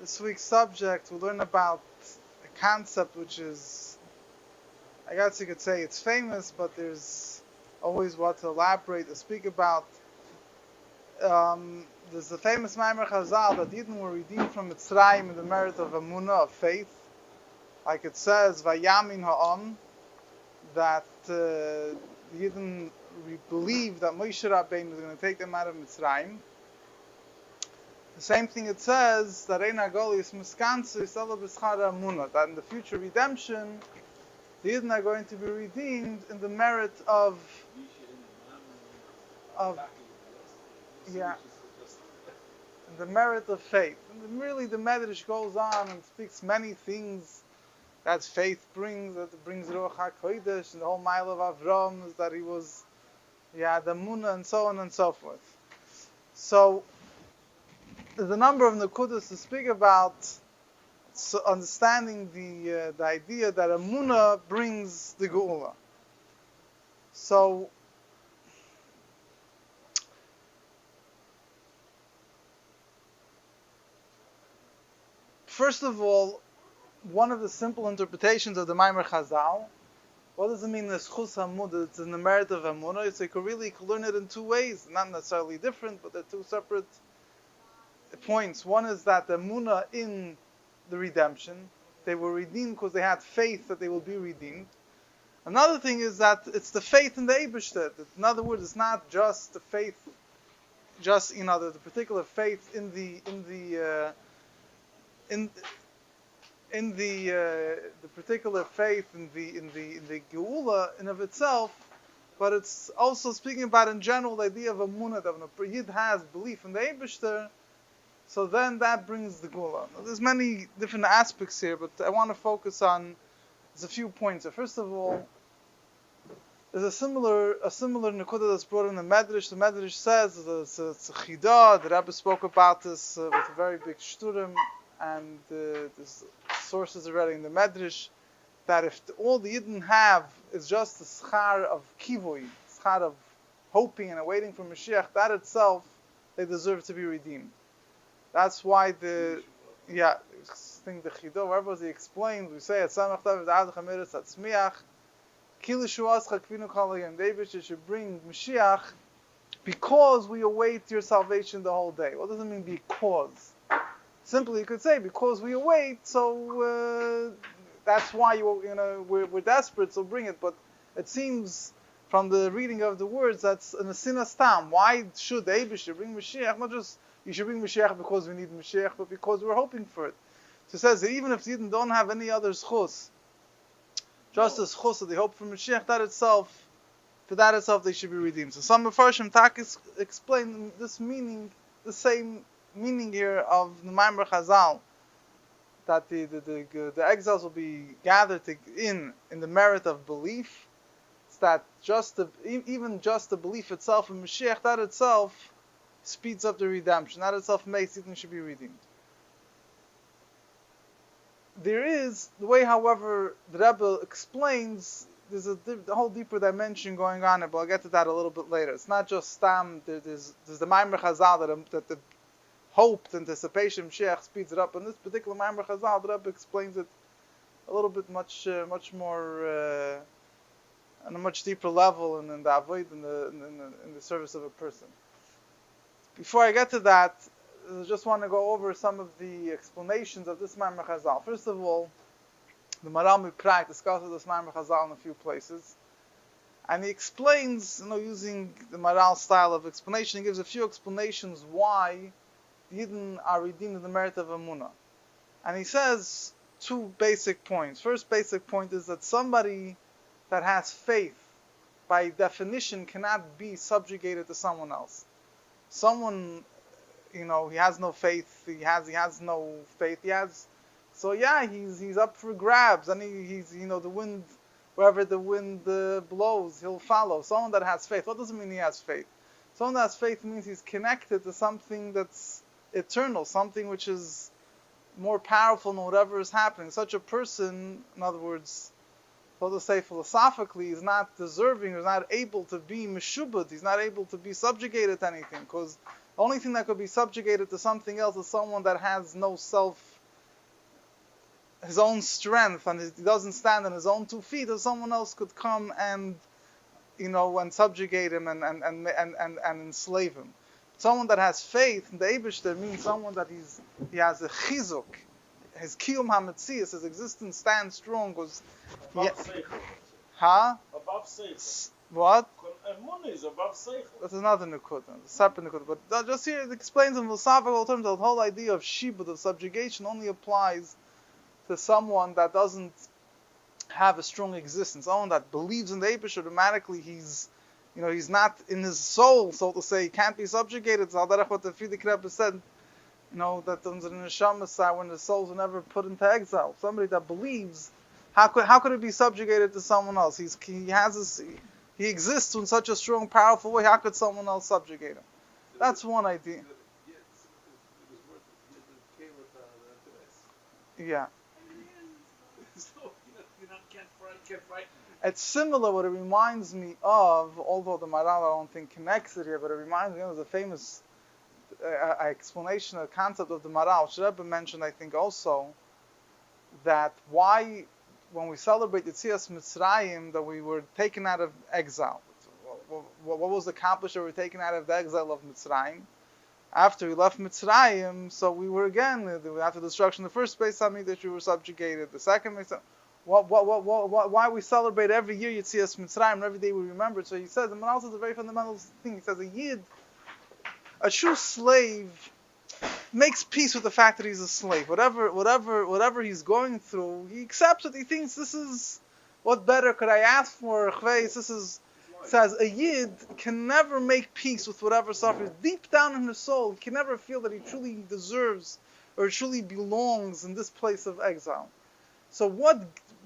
This week's subject, we'll learn about a concept which is, I guess you could say it's famous, but there's always what to elaborate, to speak about. There's the famous Maimer Chazal that Yidden were redeemed from Mitzrayim in the merit of Amunah, of faith. Like it says, Vayamin Ha'am, that Yidden believed that Moshe Rabbeinu was going to take them out of Mitzrayim. The same thing it says that that in the future redemption, the Yidden are going to be redeemed in the merit of in the merit of faith. And really, the Medrash goes on and speaks many things that faith brings. That it brings Ruach HaKodesh, and the whole mile of Avram is that he was, the Munah, and so on and so forth. So there's a number of Nakudas to speak about, so understanding the idea that Amunah brings the Geula. So, first of all, one of the simple interpretations of the Maimer Chazal, what does it mean, the Schus HaMudah? It's in the merit of Amunah. So you could learn it in two ways, not necessarily different, but they're two separate points. One is that the Amunah in the redemption, they were redeemed because they had faith that they will be redeemed. Another thing is that it's the faith in the Eibishter. In other words, it's not just the faith, the particular faith in the particular faith in the Geula in of itself, but it's also speaking about in general the idea of Amunah, that when a Yid has belief in the Eibishter, so then that brings the Geula. Now, there's many different aspects here, but I want to focus on there's a few points. So first of all, there's a similar Nekuda that's brought in the Medrash. The Medrash says it's a Chidah. The Rebbe spoke about this with a very big shturim, and there's sources already in the Medrash that if all the Yidden have is just the schar of kivui, schar of hoping and awaiting for Mashiach, that itself they deserve to be redeemed. That's why the Chidah, wherever he explains, we say at Samach Tav Ad Chamiris at Smiach, Kil Shuas Chakvinu Chalayim, David should bring Mashiach because we await your salvation the whole day. What does it mean because? Simply, you could say because we await, so that's why we're desperate, so bring it. But it seems from the reading of the words that's an asinas tam. Why should the Eibush bring Mashiach? Not just you should bring Mashiach because we need Mashiach, but because we're hoping for it. So it says that even if Yidden don't have any other schus, just as schus that they hope for Mashiach, for that itself they should be redeemed. So some Mefarshim Takis explain this meaning, the same meaning here of the Maimer Chazal, that the exiles will be gathered in the merit of belief. It's that even just the belief itself in Mashiach, that itself speeds up the redemption. That itself makes it should be redeemed. There is the way, however, the Rebbe explains. There's a whole deeper dimension going on, but I'll get to that a little bit later. It's not just stam. There's the Maimer Chazal that the hope, the anticipation, Mashiach speeds it up. In this particular Maimer Chazal, the Rebbe explains it a little bit much more on a much deeper level, and in the avoid in the service of a person. Before I get to that, I just want to go over some of the explanations of this Maimer Chazal. First of all, the Maral Miprak discusses this Maimer Chazal in a few places, and he explains, using the Maral style of explanation, he gives a few explanations why the Yidden are redeemed in the merit of Amunah. And he says two basic points. First basic point is that somebody that has faith, by definition, cannot be subjugated to someone else. Someone, he has no faith. He has no faith. He's up for grabs, and he's the wind, wherever the wind blows, he'll follow. Someone that has faith. What does it mean he has faith? Someone that has faith means he's connected to something that's eternal, something which is more powerful than whatever is happening. Such a person, in other words, so to say philosophically, is not deserving, or is not able to be meshubad, he's not able to be subjugated to anything, because the only thing that could be subjugated to something else is someone that has no self his own strength and he doesn't stand on his own 2 feet, that someone else could come and and subjugate him and enslave him. Someone that has faith in the Eibishter means someone that he has a chizuk. His kiyum hametzias, his existence stands strong. Above seichel. Huh? Above seichel. What? Money is above seichel. That's another nukud, a separate nukud. But just here it explains in philosophical terms that the whole idea of shibud, of subjugation, only applies to someone that doesn't have a strong existence. Someone that believes in the Eibush, automatically he's not in his soul, so to say. He can't be subjugated. It's what the Frierdiker Rebbe said. That in the neshama side, when the souls are never put into exile. Somebody that believes, how could it be subjugated to someone else? He exists in such a strong, powerful way. How could someone else subjugate him? That's one idea. Yeah. It's similar. What it reminds me of, although the Maral I don't think connects it here, but it reminds me of the famous explanation, a concept of the Maral, which Rebbe mentioned, I think, also, that why, when we celebrate Yetzias Mitzrayim, that we were taken out of exile. What was accomplished that we were taken out of the exile of Mitzrayim? After we left Mitzrayim, so we were again, after the destruction of the first Beis Hamikdash, we were subjugated. The second Beis why we celebrate every year Yetzias Mitzrayim, and every day we remember it. So he says, the Maral says a very fundamental thing. He says, a true slave makes peace with the fact that he's a slave. Whatever he's going through, he accepts it. He thinks, this is, what better could I ask for? Says a Yid can never make peace with whatever suffers. Deep down in his soul, he can never feel that he truly deserves or truly belongs in this place of exile. So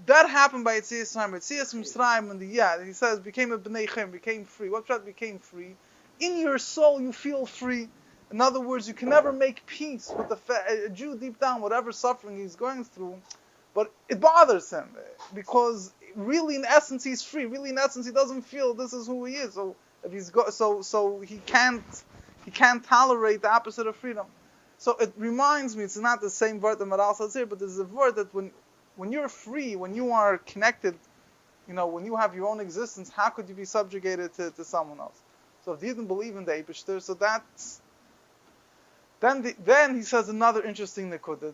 that happened by Yetzias Mitzrayim, and he says, became a B'nai Chem, became free. What that became free? In your soul, you feel free. In other words, you can never make peace with a Jew deep down, whatever suffering he's going through, but it bothers him because really, in essence, he's free. Really, in essence, he doesn't feel this is who he is. So if he can't tolerate the opposite of freedom. So it reminds me, it's not the same word that Maral says here, but there's a word that when you're free, when you are connected, when you have your own existence, how could you be subjugated to someone else? So if you didn't believe in the Eibishter, so that's then he says another interesting nekuda.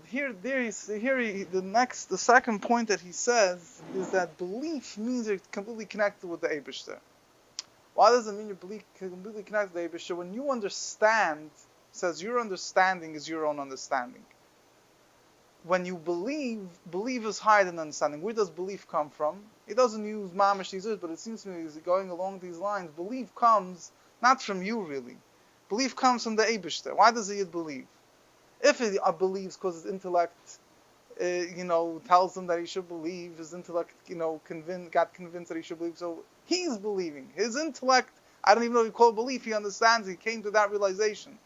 The second point that he says is that belief means you're completely connected with the Eibishter. Why does it mean you're completely connected to the Eibishter? When you understand, says your understanding is your own understanding. When you believe is higher than understanding. Where does belief come from? He doesn't use mamish these words, but it seems to me he's going along these lines. Belief comes not from you really. Belief comes from the Eibishter. Why does he believe? If he believes because his intellect, tells him that he should believe, his intellect, got convinced that he should believe, so he's believing. His intellect, I don't even know what you call belief, he understands, he came to that realization.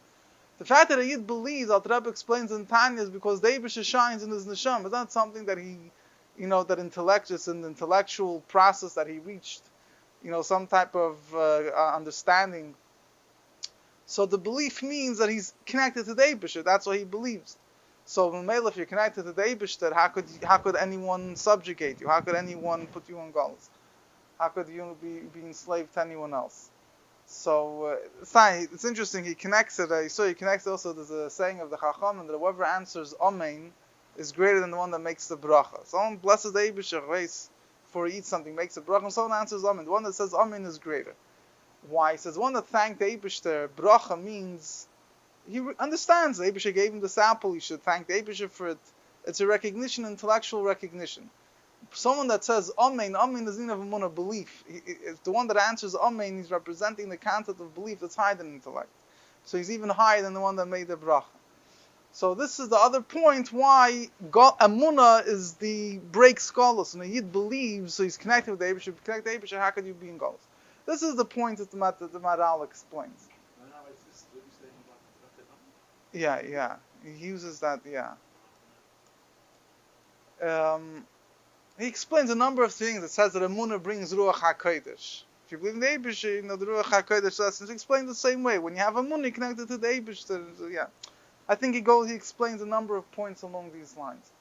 The fact that a Yid believes, Al Rebbe explains in Tanya, is because the Eibishter shines in his neshama. It's not something that he, that intellect, it's an intellectual process that he reached, some type of understanding. So the belief means that he's connected to the Eibishter. That's what he believes. So if you're connected to the Eibishter, how could anyone subjugate you? How could anyone put you on galus? How could you be enslaved to anyone else? So it's interesting. He connects it. He connects it also. There's a saying of the Chacham that whoever answers Amen is greater than the one that makes the bracha. Someone blesses the Eibishter before he eats something, makes a bracha, and someone answers Amen. The one that says Amen is greater. Why? He says one that thanked the Eibishter, bracha means he understands the Eibishter gave him the sample. He should thank the Eibishter for it. It's a recognition, intellectual recognition. Someone that says Amen doesn't have a belief. If the one that answers Amen, he's representing the concept of belief that's higher than intellect. So he's even higher than the one that made the bracha. So this is the other point why Amunah is the breaks galus. When a Yid believes, so he's connected with the Eibishter. Connected to the Eibishter, how could you be in galus? This is the point that the Maral explains. Yeah. He uses that, he explains a number of things. It says that Emunah brings Ruach HaKodesh. If you believe in the Eibishter, the Ruach HaKodesh lessons explain the same way. When you have Emunah connected to the Eibishter, I think he explains a number of points along these lines.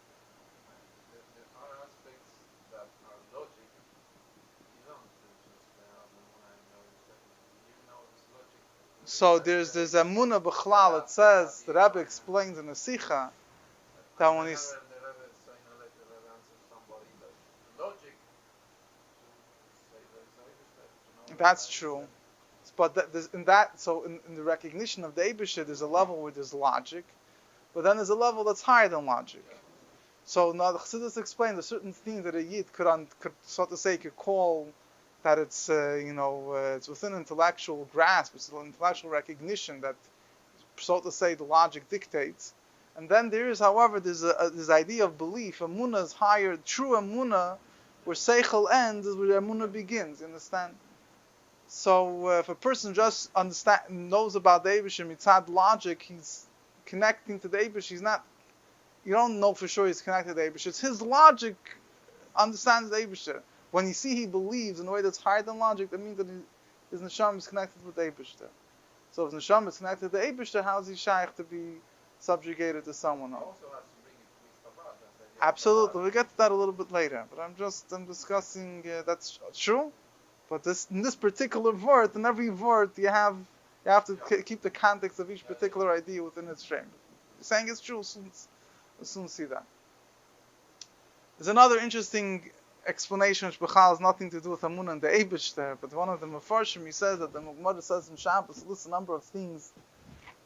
So there's Emunah B'chlal. It says, the Rebbe explains in the Sikha, that when he's... That's true. But in the recognition of the Eibusher, there's a level where there's logic, but then there's a level that's higher than logic. So now the Chassidus explained there's certain things that a Yid could so to say, could call that it's it's within intellectual grasp, it's intellectual recognition that, so to say, the logic dictates. And then there is, however, there's this idea of belief. Emunah is higher. True Emunah, where Seichel ends, is where Emunah begins. You understand? So if a person just knows about the Eibusher mitzad logic, he's connecting to the Eibusher. He's not. You don't know for sure he's connected to the Eibusher. It's his logic understands the Eibusher. When you see he believes in a way that's higher than logic, that means that his neshama is connected with the Eibusher. So if neshama is connected to the Eibusher, how is he shaykh to be subjugated to someone else? Absolutely, we'll get to that a little bit later. But I'm discussing that's true. But in this particular word, in every word, you have to keep the context of each particular idea within its frame. You're saying it's true, we'll soon see that. There's another interesting explanation which Bechal has nothing to do with Amunah and the Eibush there, but one of the Mefarshim, he says that the Gemara says in Shabbos, lists a number of things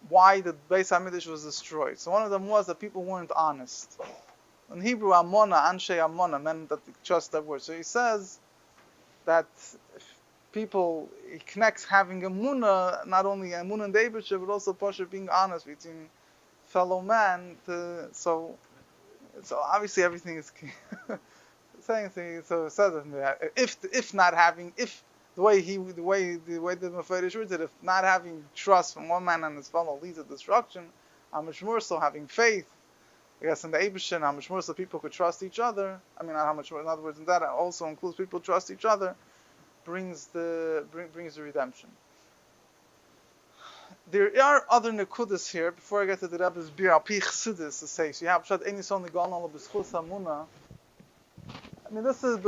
why the Beis HaMikdash was destroyed. So one of them was that people weren't honest. In Hebrew, Amona, Anshe Amona, meant that they trust that word. So he says that he connects having Amunah, not only Amunah and the Eibush, but also Pasha being honest between fellow man. So obviously everything is saying things. So it says that if the way the Mefarish reads it, if not having trust from one man and his fellow leads to destruction, how much more so having faith, I guess, in the Eibushin, how much more so people could trust each other. I mean, not how much more. In other words, that also includes people trust each other, brings the redemption. There are other nekudas here. Before I get to the Rebbe's bir al pi chassidus to say, so you have pshat enis only gone on b'schus hamuna. I mean, this is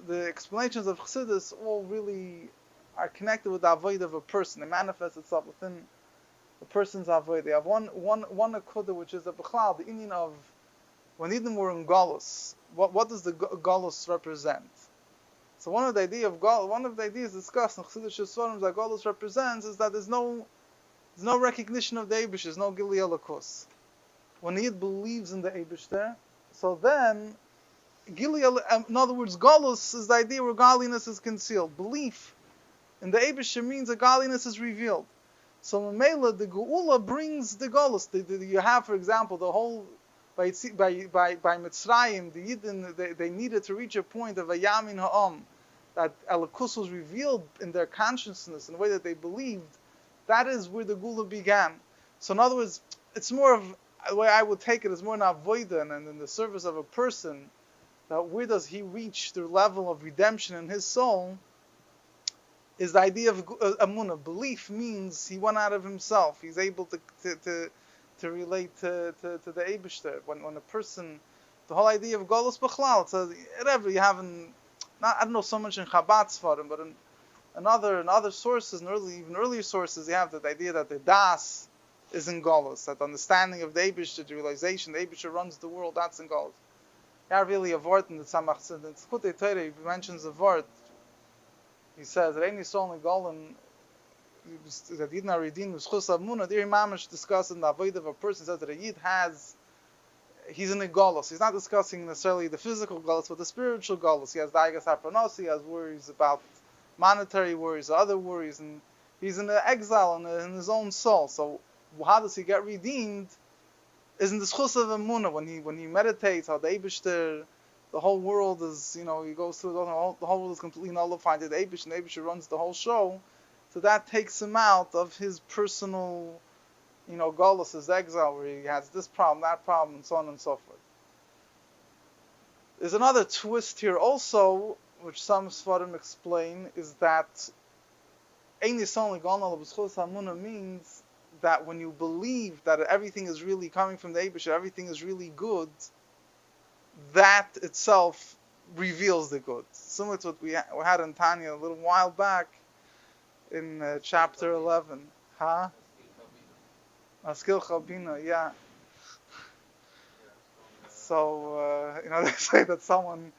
the explanations of chassidus all really are connected with the avodah of a person. They manifest itself within the person's avodah. They have one nekuda which is the b'chlal, the inyan of when Eden were in galus. What does the galus represent? So one of the ideas discussed in Chassidish Svarim that Golus represents is that there's no recognition of the Eibush, there's no Gili Elokus. When he believes in the Eibush there, so then in other words, Golus is the idea where godliness is concealed. Belief in the Eibush means that godliness is revealed. So Mamela, the Geula brings the Golus. You have, for example, the whole by Mitzrayim, the Yidden, they needed to reach a point of a Yamin Ha'am, that Elokus was revealed in their consciousness in the way that they believed. That is where the Gula began. So in other words, it's more of, the way I would take it is more an avodah and in the service of a person, that where does he reach the level of redemption in his soul, is the idea of Amunah. Belief means he went out of himself. He's able to relate to the Eibishter. When a person, the whole idea of Golus B'chlal, it says, whatever, you haven't, I don't know so much in Chabad Sfarim, but in other sources, even earlier sources, you have that idea that the Das is in Golus, that understanding of the Eibishter, the realization the Eibishter runs the world, that's in Golus. You have really a word in the Tzemach Tzedek. In Tzchutei Torah, he mentions a word. He says that any soul in Golan, that Yidna Redin was Chus Amunah. There, Mamish discussing the avodah of a person. Says that a Yid he's in a Golus. He's not discussing necessarily the physical Golus, but the spiritual Golus. He has Daigas Hapranos, he has worries about monetary worries, other worries, and he's in the exile in his own soul. So how does he get redeemed? Is in the Chus of Amunah, when he meditates, how the Eibishter, the whole world is, he goes through the whole world is completely nullified. The Eibishter runs the whole show. So that takes him out of his personal, Golus, his exile, where he has this problem, that problem, and so on and so forth. There's another twist here also, which some Sfarim explain, is that Ein Yisrael Gonal B'Schus Hamunah means that when you believe that everything is really coming from the Eibusher, everything is really good, that itself reveals the good. Similar to what we had in Tanya a little while back, in chapter 11. Huh? Askil Chabina, yeah. So, they say that someone,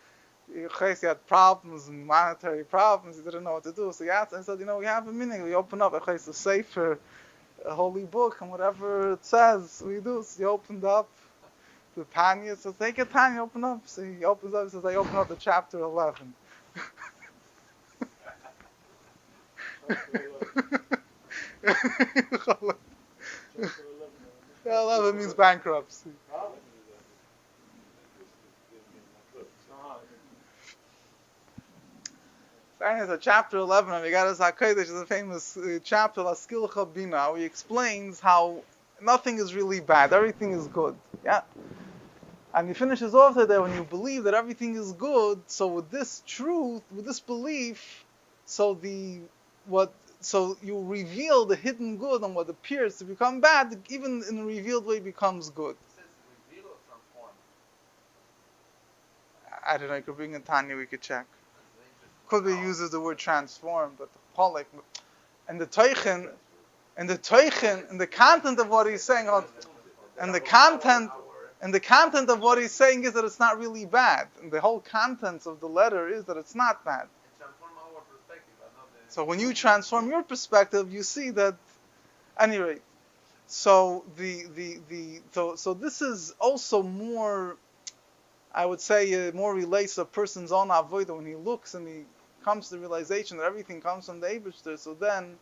he had problems, monetary problems, he didn't know what to do. So he asked and said, we have a meaning. We open up a sefer, a holy book, and whatever it says, we do. So he opened up the Tanya, says, take a Tanya, open up. So he opens up, he says, I open up the chapter 11. Chapter 11. 11 means bankruptcy. So chapter 11 of Ingathered HaKodesh is a famous chapter, Laskil Chabina, where he explains how nothing is really bad, everything is good. Yeah. And he finishes off that when you believe that everything is good, so with this truth, with this belief, so you reveal the hidden good, and what appears to become bad, even in a revealed way, becomes good. It says reveal or transform? I don't know, you could bring in Tanya, we could check. Could be uses the word transform, but Polak and the Teichen, and the content of what he's saying, and the content of what he's saying is that it's not really bad. And the whole contents of the letter is that it's not bad. Transform our perspective, so when you transform your perspective, you see that. Anyway, so so this is also more, I would say, more relates to a person's own avodah when he looks and he comes to the realization that everything comes from the Eibishter. So then,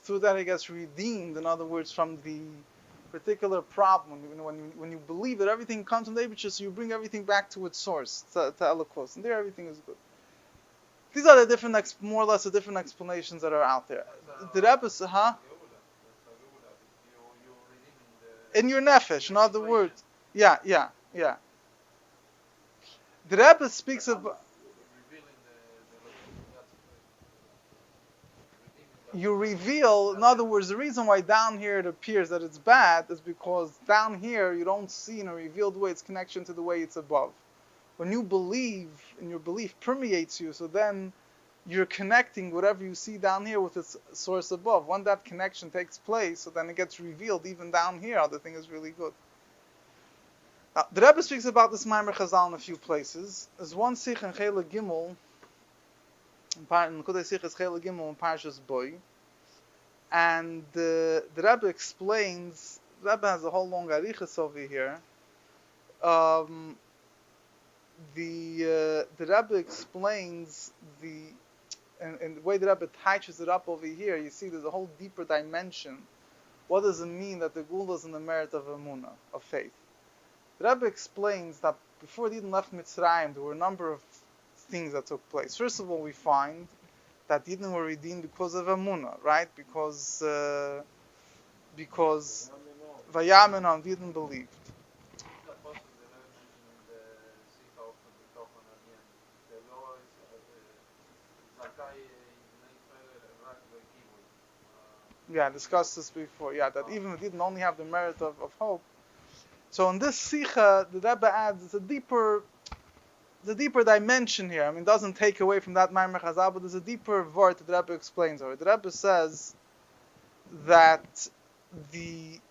through that, he gets redeemed. In other words, from the particular problem. When you believe that everything comes from the Eibishter, so you bring everything back to its source, to Elikos, and there everything is good. These are the different, more or less, the different explanations that are out there. The Rebbe, in your nefesh, in other words, yeah. The Rebbe speaks of. You reveal, in other words, the reason why down here it appears that it's bad is because down here you don't see in a revealed way its connection to the way it's above. When you believe, and your belief permeates you, so then you're connecting whatever you see down here with its source above. When that connection takes place, so then it gets revealed even down here, how the thing is really good. Now, the Rebbe speaks about this Maimer Chazal in a few places. There's one Sikh in Chela Gimel, in Kudei Sichas Chela Gimel in Parshas Boi, and the Rebbe explains. The Rebbe has a whole long arichas over here. The Rebbe explains and the way the Rebbe touches it up over here. You see, there's a whole deeper dimension. What does it mean that the Gula is in the merit of Emunah, of faith? The Rebbe explains that before the Yidden left Mitzrayim, there were a number of things that took place. First of all, we find that the Yidden were redeemed because of Emunah, right? Because Vayaminam, the Yidden believed. Yeah, I discussed this before. Yeah, that even if it didn't only have the merit of hope. So in this Sikha, the Rebbe adds a deeper dimension here. I mean, it doesn't take away from that Maimer Chazal, but there's a deeper word that the Rebbe explains over. The Rebbe says that the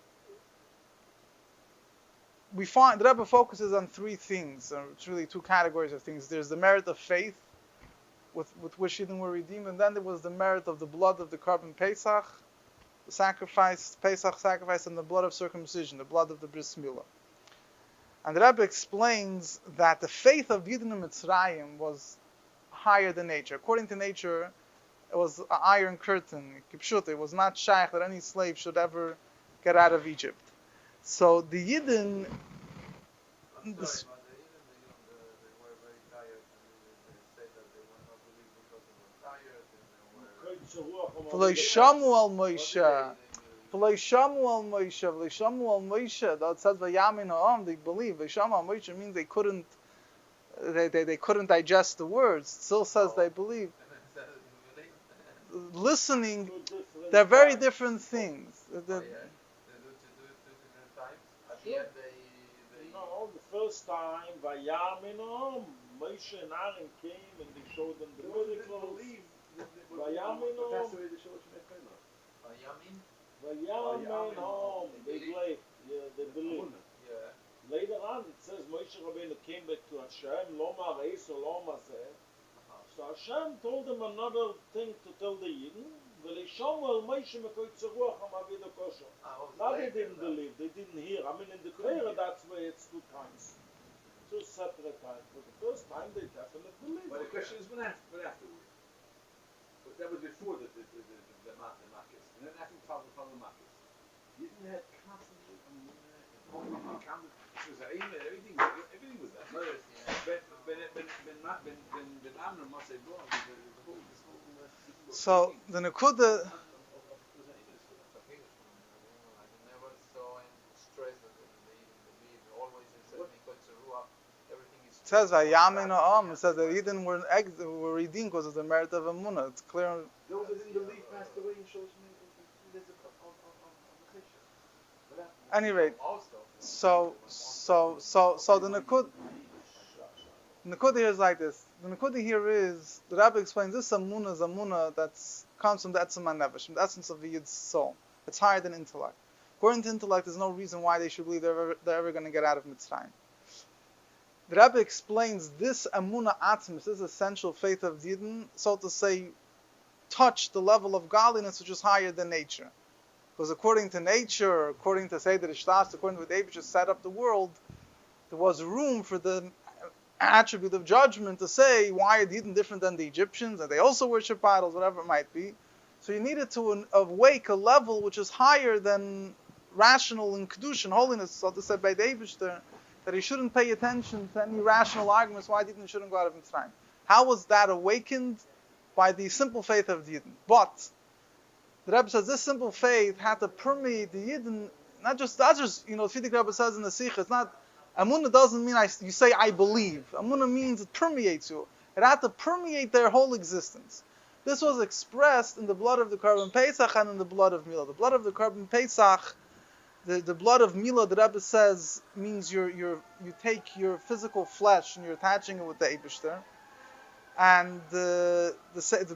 Rebbe focuses on three things. It's really two categories of things. There's the merit of faith, with which Yidden were redeemed, and then there was the merit of the blood of the Korban Pesach, the sacrifice, Pesach sacrifice, and the blood of circumcision, the blood of the Bris Milah. And the Rebbe explains that the faith of Yidden in Mitzrayim was higher than nature. According to nature, it was an iron curtain. It was not shaykh that any slave should ever get out of Egypt. So the Yidden... They were very tired, and they said that they were not believed because they were tired, and V'lo shamu al Moshe. V'lo shamu al Moshe. V'lo shamu al Moshe. That says Vayamin ha'am. They believe. V'lo shamu al Moshe means they couldn't digest the words. It still says they believe. Listening, they're very different things. No, the first time, Vayaminum, Moshe and Aaron came and they showed them the miracles. Vayamin But that's home. the way the Shalosh Mechayla. Vayamin home. They believe. Yeah, they believe. Yeah. Later on, it says Moshe Rabbeinu came back to Hashem, Loma Reis or Loma Zeh. So Hashem told him another thing to tell the Yidden. Velishomel Moshe Mekoitze Ruach HaMavida Kosher. Now they didn't believe, they didn't hear. I mean, in the Torah, that's where it's 2 times. 2 separate times. But the first time, they definitely believed. But the question is, when afterwards? But that was before the Makkis. And then after the Makkis. You didn't have constantly, everything was that. Ben Amr must say, bro, So the Nakuda. It says Vayamin Ha'am. It says that Eden were redeemed because of the merit of Amunah. It's clear. those that didn't believe passed away in Shalosh Mechayla. At any rate, so the Nakuda here is like this. The Nakuda here is, the Rabbi explains, this Amunah is Amunah that comes from the Etzem HaNefesh, from the essence of the Yid's soul. It's higher than intellect. According to intellect, there's no reason why they should believe they're ever going to get out of Mitzrayim. The Rabbi explains this Amunah Atzmis, this essential faith of Yidden, so to say, touch the level of godliness which is higher than nature. Because according to nature, according to Seder Ishtas, according to what David just set up the world, there was room for the attribute of judgment to say, why are the Eden different than the Egyptians? And they also worship idols, whatever it might be. So you needed to awake a level which is higher than rational and Kedushin, holiness, so to say by David, that he shouldn't pay attention to any rational arguments why the Eden shouldn't go out of Mitzrayim. How was that awakened? By the simple faith of the Eden. But the Rebbe says this simple faith had to permeate the Yidden, not just the Fidik Rebbe says in the Sikh, it's not, Amunah doesn't mean you say I believe. Amunah means it permeates you. It had to permeate their whole existence. This was expressed in the blood of the Korban Pesach and in the blood of Milah. The blood of the Korban Pesach, the blood of Milah, the Rebbe says, means you take your physical flesh and you're attaching it with the Eibishter. And the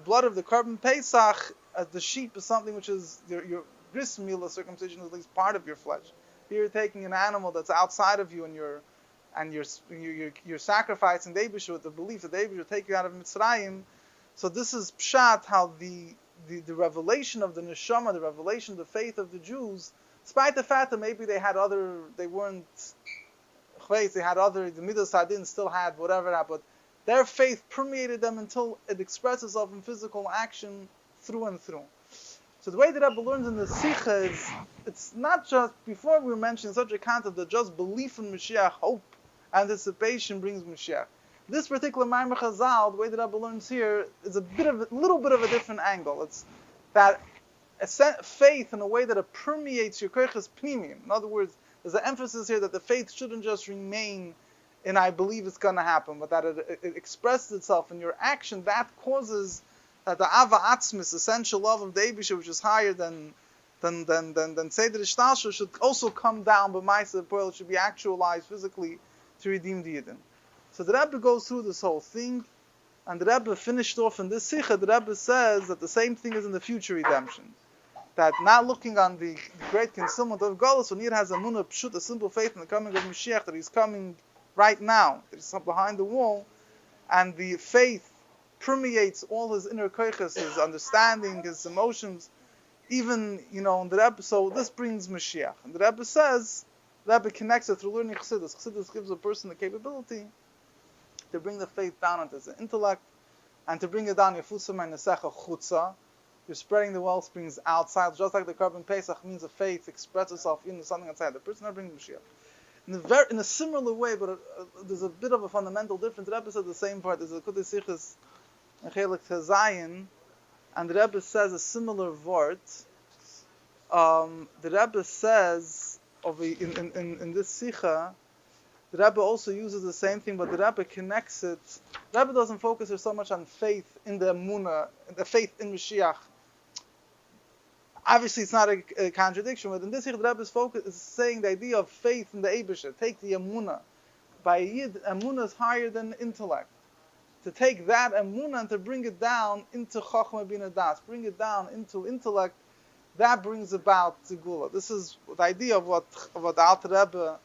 blood of the Korban Pesach, the sheep, is something which is your bris milah, circumcision is at least part of your flesh. Here you're taking an animal that's outside of you, and you're sacrificing the Eibusher with the belief that the Eibusher will take you out of Mitzrayim. So this is pshat, how the revelation of the neshama, the revelation of the faith of the Jews, despite the fact that maybe the Midas Hadin still had whatever, but their faith permeated them until it expressed itself in physical action through and through. So the way that Rebbe learns in the Sikha is, it's not just, before we were mentioning such a concept that just belief in Mashiach, hope, anticipation brings Mashiach. This particular Maimer Chazal, the way that Rebbe learns here, is a little bit of a different angle. It's that faith in a way that it permeates your koiches pnimiyim. In other words, there's an emphasis here that the faith shouldn't just remain in I believe it's going to happen, but that it expresses itself in your action. That causes that the Ava Atzmis, essential love of the Eibusher, which is higher than Seder Ishtasha, should also come down, but Ma'aseh Poel should be actualized physically to redeem the Yidden. So the Rebbe goes through this whole thing, and the Rebbe finished off in this Sikha. The Rebbe says that the same thing is in the future redemption. That not looking on the great concealment of Golus, when Yid has a munah pshut, a simple faith in the coming of Mashiach, that he's coming right now, that he's behind the wall, and the faith permeates all his inner koiches, his understanding, his emotions, even, in the Rebbe, so this brings Mashiach. And the Rebbe says, the Rebbe connects it through learning Chassidus. Chassidus gives a person the capability to bring the faith down into his intellect, and to bring it down, Yefusam and Nesecha Chutza. You're spreading the well springs outside, just like the Korban Pesach means a faith expresses itself into something outside. The person that brings Mashiach. In a similar way, but there's a bit of a fundamental difference. The Rebbe says the same part. There's a Kudei Sichos in Chelik Tezayin, and the Rebbe says a similar word. The Rebbe says in this Sicha, the Rebbe also uses the same thing, but the Rebbe connects it. The Rebbe doesn't focus here so much on faith in the Emunah, the faith in Mashiach. Obviously, it's not a contradiction, but in this here, the Rebbe's focus is saying the idea of faith in the Eibusher. Take the Emunah. By Yid, Emunah is higher than intellect. to take that emunah and to bring it down into chokhmah bina das, bring it down into intellect, that brings about Zigula. This is the idea of what the Alter Rebbe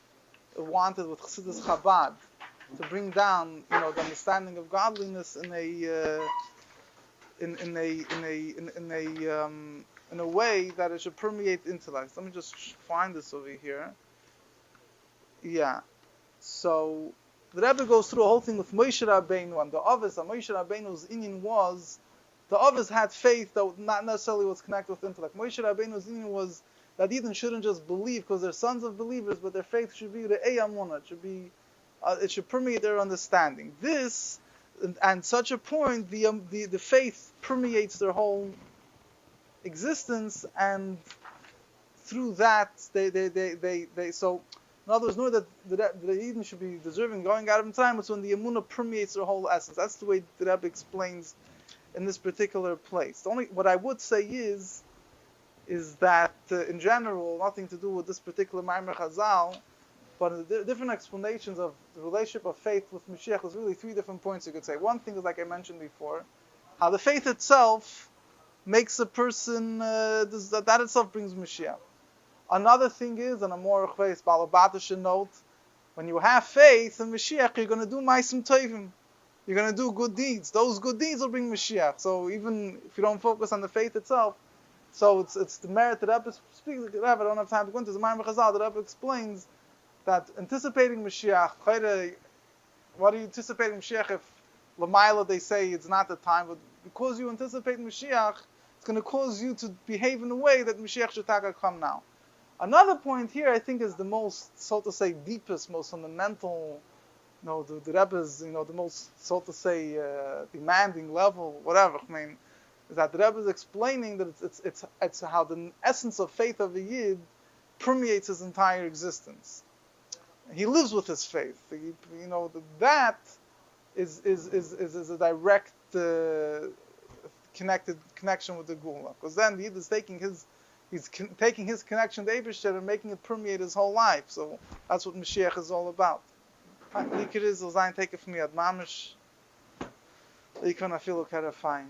wanted with Chassidus Chabad, to bring down, the understanding of godliness in a way that it should permeate intellect. Let me just find this over here. Yeah. So the Rebbe goes through a whole thing with Moshe Rabbeinu and the Ovis. And Moshe Rabbeinu's inyan was, the Ovis had faith that not necessarily was connected with intellect. Moshe Rabbeinu's inyan was that Eden shouldn't just believe because they're sons of believers, but their faith should be the Eyamunah. It should be, it should permeate their understanding. This, and such a point, the faith permeates their whole existence, and through that they so. In other words, know that the Eden should be deserving going out of time. It's when the Emunah permeates their whole essence. That's the way the Rebbe explains in this particular place. The only what I would say is that in general, nothing to do with this particular Maimer Chazal, but the different explanations of the relationship of faith with Mashiach. There's really three different points you could say. One thing is, like I mentioned before, how the faith itself makes a person, that itself brings Mashiach. Another thing is, on a more balabatish note, when you have faith in Mashiach, you're going to do ma'asim tovim. You're going to do good deeds. Those good deeds will bring Mashiach. So even if you don't focus on the faith itself, so it's the merit that Rebbe speaks. I don't have time to go into the Maimer Chazal. The Rebbe explains that anticipating Mashiach, what are you anticipating Mashiach if Lamaila they say it's not the time, but because you anticipate Mashiach, it's going to cause you to behave in a way that Mashiach should come now. Another point here, I think, is the most, so to say, deepest, most fundamental, the Rebbe's, the most, so to say, demanding level, whatever. I mean, is that the Rebbe is explaining that it's how the essence of faith of a Yid permeates his entire existence. He lives with his faith. That is a direct connection with the Gula, because then the Yid is taking his connection to Eibishter and making it permeate his whole life. So that's what Mashiach is all about. Take it from me, Ad Mamish. You can feel fine.